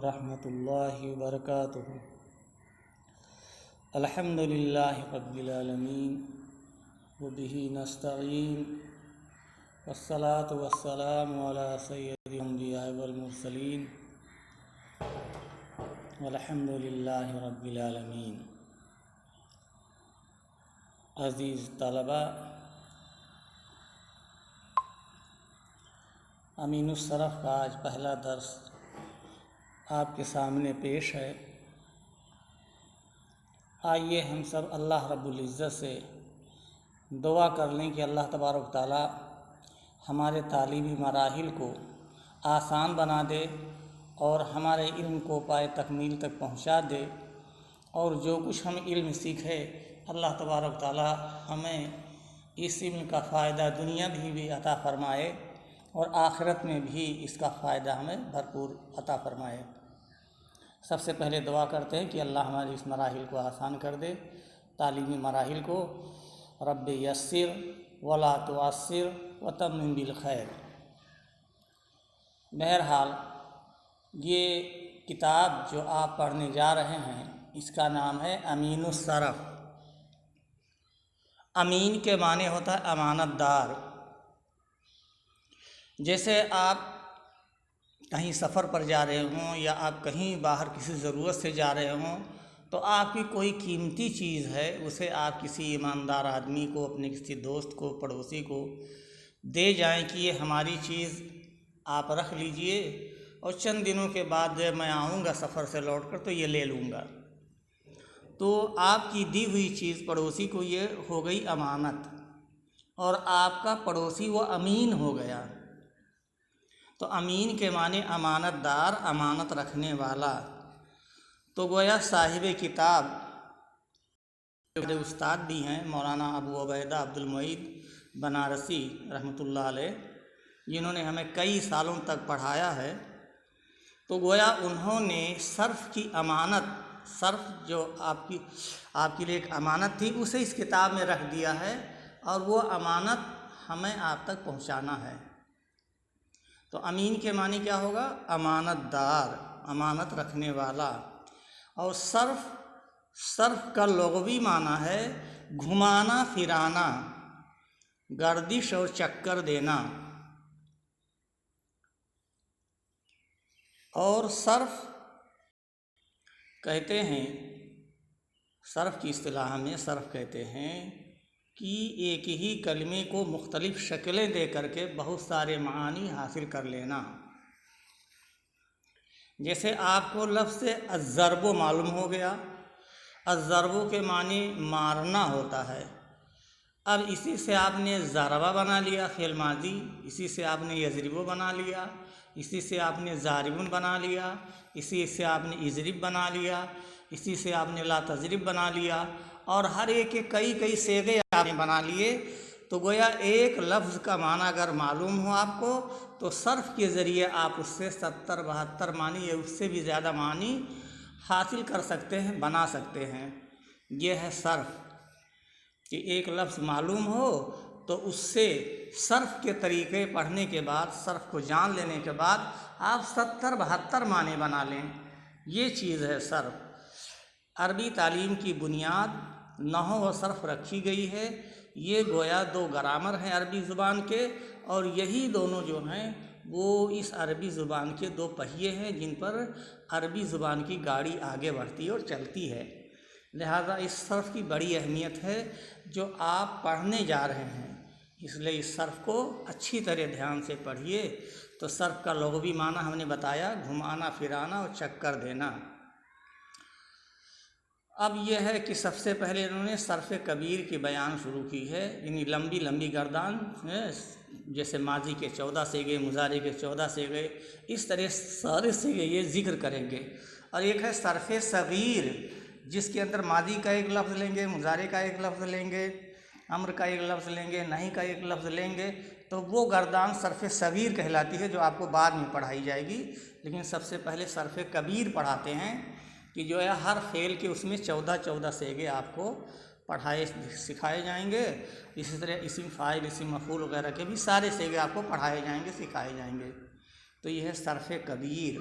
ورحمۃ اللہ وبرکاتہ۔ الحمد للہ رب العالمین وبہ نستعین والصلاة والسلام علی سید الانبیاء والمرسلین والحمد للہ رب العالمین۔ عزیز طلباء، امین الصرف کا آج پہلا درس آپ کے سامنے پیش ہے۔ آئیے ہم سب اللہ رب العزت سے دعا کر لیں کہ اللہ تبارک و تعالی ہمارے تعلیمی مراحل کو آسان بنا دے اور ہمارے علم کو پائے تکمیل تک پہنچا دے، اور جو کچھ ہم علم سیکھے اللہ تبارک و تعالی ہمیں اس علم کا فائدہ دنیا بھی عطا فرمائے اور آخرت میں بھی اس کا فائدہ ہمیں بھرپور عطا فرمائے۔ سب سے پہلے دعا کرتے ہیں کہ اللہ ہمارے اس مراحل کو آسان کر دے، تعلیمی مراحل کو۔ رب یسر ولا تعسر وتمم بالخیر۔ بہرحال یہ کتاب جو آپ پڑھنے جا رہے ہیں اس کا نام ہے امین الصرف۔ امین کے معنی ہوتا ہے امانت دار۔ جیسے آپ کہیں سفر پر جا رہے ہوں یا آپ کہیں باہر کسی ضرورت سے جا رہے ہوں تو آپ کی کوئی قیمتی چیز ہے، اسے آپ کسی ایماندار آدمی کو، اپنے کسی دوست کو، پڑوسی کو دے جائیں کہ یہ ہماری چیز آپ رکھ لیجئے اور چند دنوں کے بعد جب میں آؤں گا سفر سے لوٹ کر تو یہ لے لوں گا، تو آپ کی دی ہوئی چیز پڑوسی کو یہ ہو گئی امانت، اور آپ کا پڑوسی وہ امین ہو گیا۔ تو امین کے معنی امانت دار، امانت رکھنے والا۔ تو گویا صاحب کتاب جو استاد بھی ہیں مولانا ابو عبیدہ عبد المعید بنارسی رحمۃ اللہ علیہ، جنہوں نے ہمیں کئی سالوں تک پڑھایا ہے، تو گویا انہوں نے صرف کی امانت، صرف جو آپ کے لیے ایک امانت تھی، اسے اس کتاب میں رکھ دیا ہے، اور وہ امانت ہمیں آپ تک پہنچانا ہے۔ تو امین کے معنی کیا ہوگا؟ امانت دار، امانت رکھنے والا۔ اور صرف کا لغوی معنی ہے گھمانا پھرانا، گردش اور چکر دینا۔ اور صرف کہتے ہیں، صرف کی اصطلاح میں صرف کہتے ہیں کہ ایک ہی کلمے کو مختلف شکلیں دے کر کے بہت سارے معانی حاصل کر لینا۔ جیسے آپ کو لفظ الضرب معلوم ہو گیا، الضرب کے معنی مارنا ہوتا ہے۔ اب اسی سے آپ نے ضربہ بنا لیا فعل ماضی، اسی سے آپ نے یضرب بنا لیا، اسی سے آپ نے ضارب بنا لیا، اسی سے آپ نے اضرب بنا لیا، اسی سے آپ نے لا تضرب بنا لیا، اور ہر ایک کے کئی صیغے آپ نے بنا لیے۔ تو گویا ایک لفظ کا معنی اگر معلوم ہو آپ کو تو صرف کے ذریعے آپ اس سے 70-72 معنی یا اس سے بھی زیادہ معنی حاصل کر سکتے ہیں، بنا سکتے ہیں۔ یہ ہے صرف، کہ ایک لفظ معلوم ہو تو اس سے صرف کے طریقے پڑھنے کے بعد، صرف کو جان لینے کے بعد آپ 70-72 معنی بنا لیں۔ یہ چیز ہے صرف۔ عربی تعلیم کی بنیاد نحو و صرف رکھی گئی ہے۔ یہ گویا دو گرامر ہیں عربی زبان کے، اور یہی دونوں جو ہیں وہ اس عربی زبان کے دو پہیے ہیں جن پر عربی زبان کی گاڑی آگے بڑھتی اور چلتی ہے۔ لہذا اس صرف کی بڑی اہمیت ہے جو آپ پڑھنے جا رہے ہیں، اس لیے اس صرف کو اچھی طرح دھیان سے پڑھیے۔ تو صرف کا لغوی معنی ہم نے بتایا گھمانا پھرانا اور چکر دینا۔ اب یہ ہے کہ سب سے پہلے انہوں نے صرف کبیر کی بیان شروع کی ہے، یعنی لمبی گردان، جیسے ماضی کے 14 صیغے، مضارع کے 14 صیغے، اس طرح سارے صیغے یہ ذکر کریں گے۔ اور ایک ہے صرف صغیر، جس کے اندر ماضی کا ایک لفظ لیں گے، مضارع کا ایک لفظ لیں گے، امر کا ایک لفظ لیں گے، نہی کا ایک لفظ لیں گے، تو وہ گردان صرف صغیر کہلاتی ہے، جو آپ کو بعد میں پڑھائی جائے گی۔ لیکن سب سے پہلے صرف کبیر پڑھاتے ہیں کہ جو ہے ہر فعل کے اس میں 14 صیغے آپ کو سکھائے جائیں گے۔ اسی طرح اسم فاعل، اسم مفعول وغیرہ کے بھی سارے صیغے آپ کو پڑھائے جائیں گے، سکھائے جائیں گے۔ تو یہ ہے صرف کبیر۔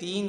3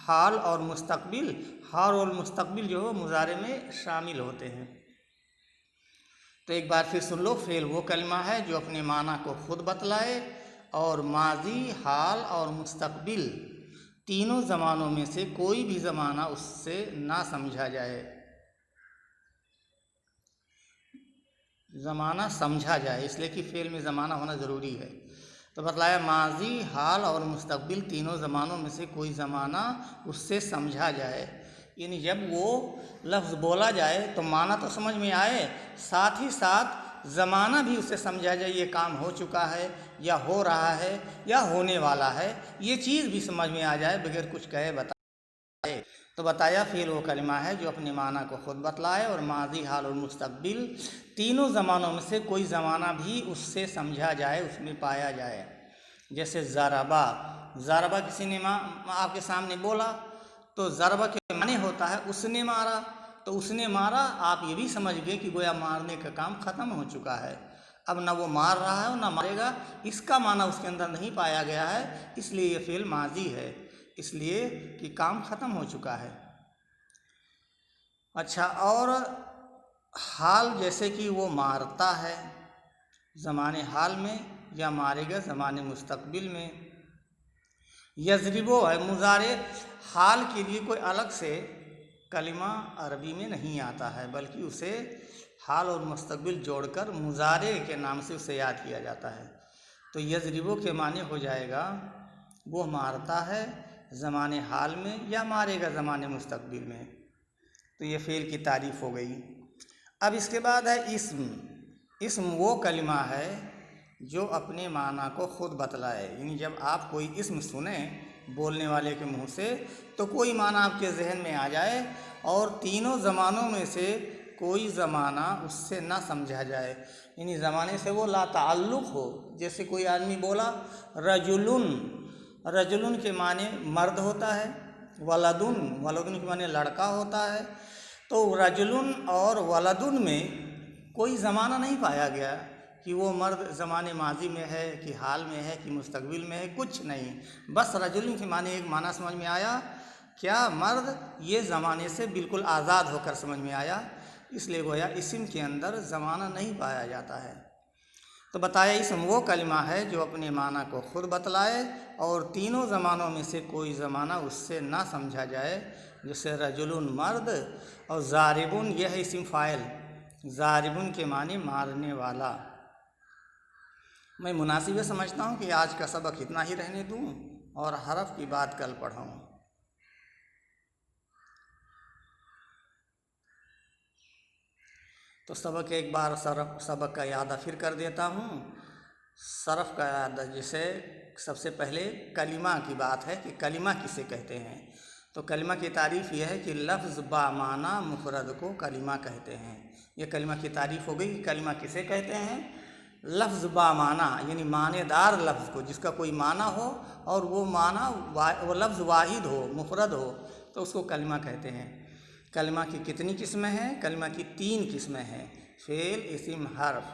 حال اور مستقبل، حال اور مستقبل جو ہے مضارع میں شامل ہوتے ہیں۔ تو ایک بار پھر سن لو، فعل وہ کلمہ ہے جو اپنے معنی کو خود بتلائے اور ماضی، حال اور مستقبل تینوں زمانوں میں سے کوئی بھی زمانہ اس سے نہ سمجھا جائے۔ زمانہ سمجھا جائے، اس لیے کہ فعل میں زمانہ ہونا ضروری ہے۔ تو بتلایا ماضی، حال اور مستقبل تینوں زمانوں میں سے کوئی زمانہ اس سے سمجھا جائے، یعنی جب وہ لفظ بولا جائے تو معنی تو سمجھ میں آئے، ساتھ ہی ساتھ زمانہ بھی اسے سمجھا جائے، یہ کام ہو چکا ہے یا ہو رہا ہے یا ہونے والا ہے، یہ چیز بھی سمجھ میں آ جائے بغیر کچھ کہے بتائے۔ تو بتایا فعل وہ کلمہ ہے جو اپنے معنی کو خود بتلائے اور ماضی، حال اور مستقبل تینوں زمانوں میں سے کوئی زمانہ بھی اس سے سمجھا جائے، اس میں پایا جائے۔ جیسے ضربہ، ضربہ کسی نے آپ کے سامنے بولا تو ضربہ کے معنی ہوتا ہے اس نے مارا، تو اس نے مارا آپ یہ بھی سمجھ گئے کہ گویا مارنے کا کام ختم ہو چکا ہے، اب نہ وہ مار رہا ہے اور نہ مارے گا، اس کا معنی اس کے اندر نہیں پایا گیا ہے، اس لیے یہ فعل ماضی ہے، اس لیے کہ کام ختم ہو چکا ہے۔ اچھا، اور حال جیسے کہ وہ مارتا ہے زمانے حال میں یا مارے گا زمانے مستقبل میں۔ یضربو ہے مضارع، حال کے لیے کوئی الگ سے کلمہ عربی میں نہیں آتا ہے، بلکہ اسے حال اور مستقبل جوڑ کر مضارع کے نام سے اسے یاد کیا جاتا ہے۔ تو یضربو کے معنی ہو جائے گا وہ مارتا ہے زمانے حال میں یا مارے گا زمانے مستقبل میں۔ تو یہ فعل کی تعریف ہو گئی۔ اب اس کے بعد ہے اسم۔ اسم وہ کلمہ ہے جو اپنے معنی کو خود بتلائے، یعنی جب آپ کوئی اسم سنیں بولنے والے کے منہ سے تو کوئی معنی آپ کے ذہن میں آ جائے اور تینوں زمانوں میں سے کوئی زمانہ اس سے نہ سمجھا جائے، یعنی زمانے سے وہ لا تعلق ہو۔ جیسے کوئی آدمی بولا رجلن، رجلن کے معنی مرد ہوتا ہے، ولدن، ولدن کے معنی لڑکا ہوتا ہے، تو رجلن اور ولدن میں کوئی زمانہ نہیں پایا گیا کہ وہ مرد زمانے ماضی میں ہے کہ حال میں ہے کہ مستقبل میں ہے، کچھ نہیں، بس رجلن کے معنی ایک معنی سمجھ میں آیا، کیا مرد، یہ زمانے سے بالکل آزاد ہو کر سمجھ میں آیا، اس لیے گویا اسم کے اندر زمانہ نہیں پایا جاتا ہے۔ تو بتایا اسم وہ کلمہ ہے جو اپنے معنی کو خود بتلائے اور تینوں زمانوں میں سے کوئی زمانہ اس سے نہ سمجھا جائے، جیسے رجلن مرد اور ضاربن یہ ہے اسم فاعل، ضاربن کے معنی مارنے والا۔ میں مناسب یہ سمجھتا ہوں کہ آج کا سبق اتنا ہی رہنے دوں اور حرف کی بات کل پڑھاؤں۔ تو سبق ایک بار سبق کا اعادہ پھر کر دیتا ہوں۔ صرف کا اعادہ، جیسے سب سے پہلے کلمہ کی بات ہے کہ کلمہ کسے کہتے ہیں، تو کلمہ کی تعریف یہ ہے کہ لفظ با معنی مفرد کو کلمہ کہتے ہیں۔ یہ کلمہ کی تعریف ہو گئی کہ کلمہ کسے کہتے ہیں، لفظ با معنی یعنی معنی دار لفظ کو، جس کا کوئی معنی ہو اور وہ معنی وہ لفظ واحد ہو، مفرد ہو، تو اس کو کلمہ کہتے ہیں۔ کلمہ کی کتنی قسمیں ہیں؟ کلمہ کی 3 قسمیں ہیں، فعل، اسم، حرف۔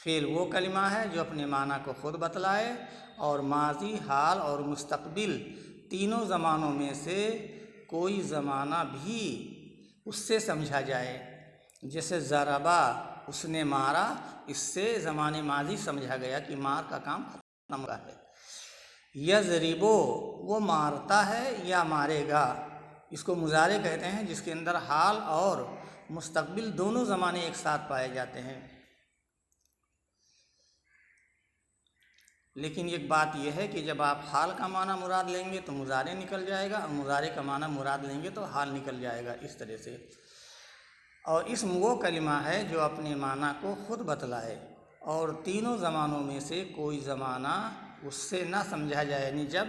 فعل وہ کلمہ ہے جو اپنے معنی کو خود بتلائے اور ماضی، حال اور مستقبل تینوں زمانوں میں سے کوئی زمانہ بھی اس سے سمجھا جائے، جیسے ضربہ اس نے مارا، اس سے زمانے ماضی سمجھا گیا کہ مار کا کام ختم ہوا ہے۔ یضربو وہ مارتا ہے یا مارے گا، اس کو مضارع کہتے ہیں جس کے اندر حال اور مستقبل دونوں زمانے ایک ساتھ پائے جاتے ہیں۔ لیکن ایک بات یہ ہے کہ جب آپ حال کا معنی مراد لیں گے تو مضارع نکل جائے گا، اور مضارع کا معنی مراد لیں گے تو حال نکل جائے گا، اس طرح سے۔ اور اسم وہ کلمہ ہے جو اپنے معنی کو خود بتلائے اور تینوں زمانوں میں سے کوئی زمانہ اس سے نہ سمجھا جائے، یعنی جب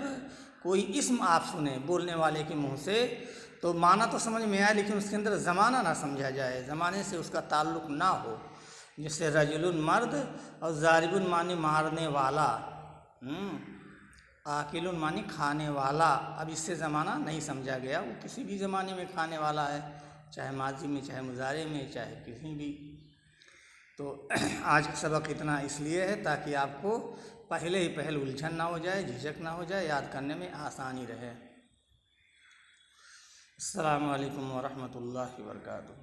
کوئی اسم آپ سنیں بولنے والے کے منہ سے تو معنی تو سمجھ میں آئے لیکن اس کے اندر زمانہ نہ سمجھا جائے، زمانے سے اس کا تعلق نہ ہو، جیسے رجل مرد اور ضارب معنی مارنے والا، آکل معنی کھانے والا۔ اب اس سے زمانہ نہیں سمجھا گیا، وہ کسی بھی زمانے میں کھانے والا ہے، چاہے ماضی میں، چاہے مضارع میں، چاہے کسی بھی۔ تو آج کا سبق اتنا اس لیے ہے تاکہ آپ کو پہلے ہی الجھن نہ ہو جائے، جھجک نہ ہو جائے، یاد کرنے میں آسانی رہے۔ السلام علیکم ورحمۃ اللہ وبرکاتہ۔